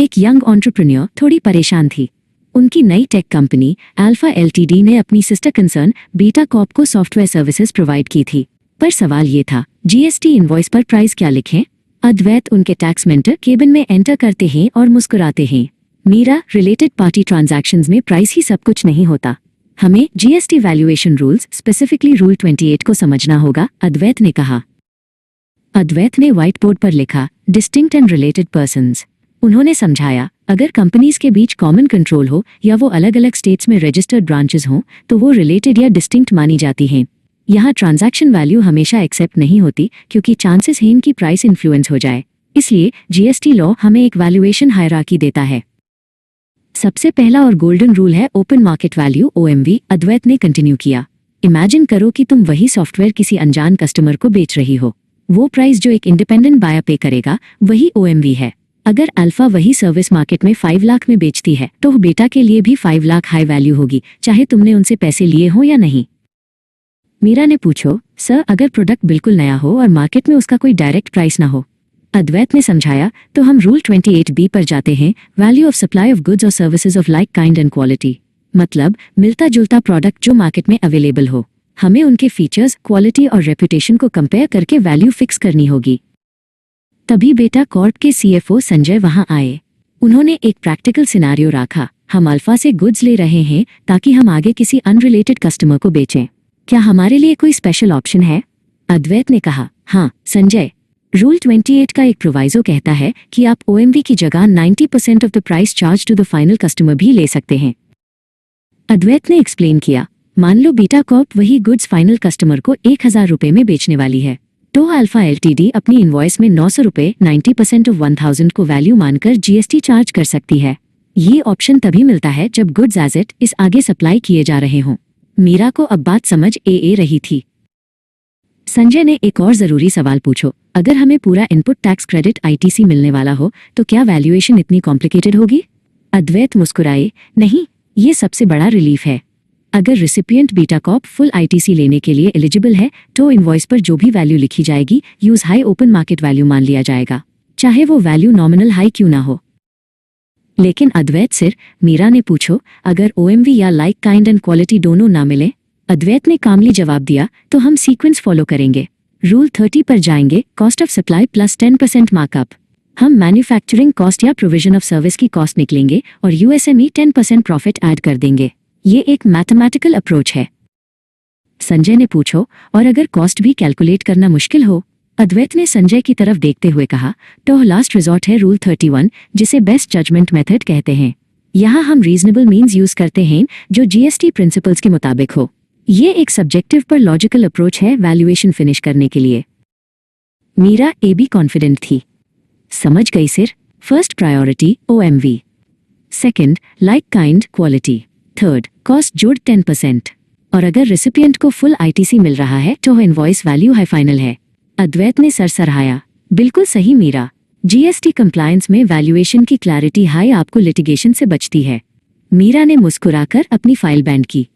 एक young entrepreneur थोड़ी परेशान थी। उनकी नई टेक कंपनी अल्फा एलटीडी ने अपनी सिस्टर कंसर्न बीटा कॉर्प को सॉफ्टवेयर सर्विसेज प्रोवाइड की थी। पर सवाल ये था, जीएसटी इनवॉइस पर प्राइस क्या लिखें? अद्वैत उनके टैक्स मेंटर केबिन में एंटर करते हैं और मुस्कुराते हैं। मीरा, रिलेटेड पार्टी ट्रांजैक्शंस में प्राइस ही सब कुछ नहीं होता। हमें GST valuation rules, specifically rule 28 को समझना होगा, अद्वैत ने कहा। अद्वैत ने व्हाइट बोर्ड पर लिखा, डिस्टिंक्ट एंड रिलेटेड पर्सन्स। उन्होंने समझाया, अगर कंपनीज के बीच कॉमन कंट्रोल हो या वो अलग अलग स्टेट्स में रजिस्टर्ड ब्रांचेस हों तो वो रिलेटेड या डिस्टिंक्ट मानी जाती हैं। यहाँ ट्रांजैक्शन वैल्यू हमेशा एक्सेप्ट नहीं होती क्योंकि चांसेस हैं कि प्राइस इन्फ्लुएंस हो जाए। इसलिए जीएसटी लॉ हमें एक वैल्यूएशन हायरार्की देता है। सबसे पहला और गोल्डन रूल है ओपन मार्केट वैल्यू, ओएमवी, अद्वैत ने कंटिन्यू किया। इमेजिन करो कि तुम वही सॉफ्टवेयर किसी अनजान कस्टमर को बेच रही हो। वो प्राइस जो एक इंडिपेंडेंट बायर पे करेगा वही ओएमवी है। अगर अल्फा वही सर्विस मार्केट में 5 लाख में बेचती है तो बेटा के लिए भी 5 लाख हाई वैल्यू होगी, चाहे तुमने उनसे पैसे लिए हो या नहीं। मीरा ने पूछो, सर अगर प्रोडक्ट बिल्कुल नया हो और मार्केट में उसका कोई डायरेक्ट प्राइस ना हो? अद्वैत ने समझाया, तो हम रूल 28B पर जाते हैं, value of supply of goods और services of like kind and quality. मतलब मिलता जुलता प्रोडक्ट जो मार्केट में अवेलेबल हो। हमें उनके फीचर्स, क्वालिटी और रेपुटेशन को कंपेयर करके वैल्यू फिक्स करनी होगी। तभी बेटा कॉर्प के सीएफओ संजय वहां आए। उन्होंने एक प्रैक्टिकल सिनेरियो रखा। हम अल्फा से गुड्स ले रहे हैं ताकि हम आगे किसी अनरिलेटेड कस्टमर को बेचें। क्या हमारे लिए कोई स्पेशल ऑप्शन है? अद्वैत ने कहा, हाँ संजय, रूल 28 का एक प्रोवाइजो कहता है कि आप ओएमवी की जगह 90% off the price charge to the final customer भी ले सकते हैं। अद्वैत ने एक्सप्लेन किया, मान लो बीटा कॉर्प वही गुड्स फाइनल कस्टमर को 1000 रुपए में बेचने वाली है, तो अल्फा एलटीडी अपनी इनवॉइस में 900 रुपए 90% ऑफ 1000 को वैल्यू मानकर जीएसटी चार्ज कर सकती है। ये ऑप्शन तभी मिलता है जब गुड्स एज इट इस आगे सप्लाई किए जा रहे हों। मीरा को अब बात समझ ए रही थी। संजय ने एक और जरूरी सवाल पूछो, अगर हमें पूरा इनपुट टैक्स क्रेडिट आईटीसी मिलने वाला हो तो क्या वैल्यूएशन इतनी कॉम्प्लिकेटेड होगी? अद्वैत मुस्कुराए, नहीं, ये सबसे बड़ा रिलीफ है। अगर recipient beta Corp full ITC लेने के लिए एलिजिबल है तो इनवॉइस पर जो भी वैल्यू लिखी जाएगी use high open market value मान लिया जाएगा, चाहे वो वैल्यू नॉमिनल हाई क्यों ना हो। लेकिन अद्वैत सिर, मीरा ने पूछो, अगर ओएमवी या लाइक काइंड एंड क्वालिटी दोनों ना मिले? अद्वैत ने कामली जवाब दिया, तो हम सीक्वेंस फॉलो करेंगे। रूल 30 पर जाएंगे, cost of supply plus 10% markup. हम मैन्युफैक्चरिंग कॉस्ट या प्रोविजन ऑफ सर्विस की कॉस्ट निकलेंगे और यूएसएमई 10% प्रॉफिट ऐड कर देंगे। ये एक मैथमेटिकल अप्रोच है। संजय ने पूछो, और अगर कॉस्ट भी कैलकुलेट करना मुश्किल हो? अद्वैत ने संजय की तरफ देखते हुए कहा, तो लास्ट रिजॉर्ट है रूल 31, जिसे बेस्ट जजमेंट मेथड कहते हैं। यहाँ हम रीजनेबल मीन्स यूज करते हैं जो जीएसटी प्रिंसिपल्स के मुताबिक हो। ये एक सब्जेक्टिव पर लॉजिकल अप्रोच है वैल्यूएशन फिनिश करने के लिए। मीरा भी कॉन्फिडेंट थी। समझ गई sir, first priority OMV, second like kind quality, third cost जोड़ 10%, और अगर रिसिपिएंट को फुल आईटीसी मिल रहा है तो इनवॉइस वैल्यू हाई फाइनल है। अद्वैत ने सर सराहाया, बिल्कुल सही मीरा, जीएसटी कंप्लायंस में वैल्यूएशन की क्लैरिटी हाई आपको लिटिगेशन से बचती है। मीरा ने मुस्कुराकर अपनी फाइल बैंड की।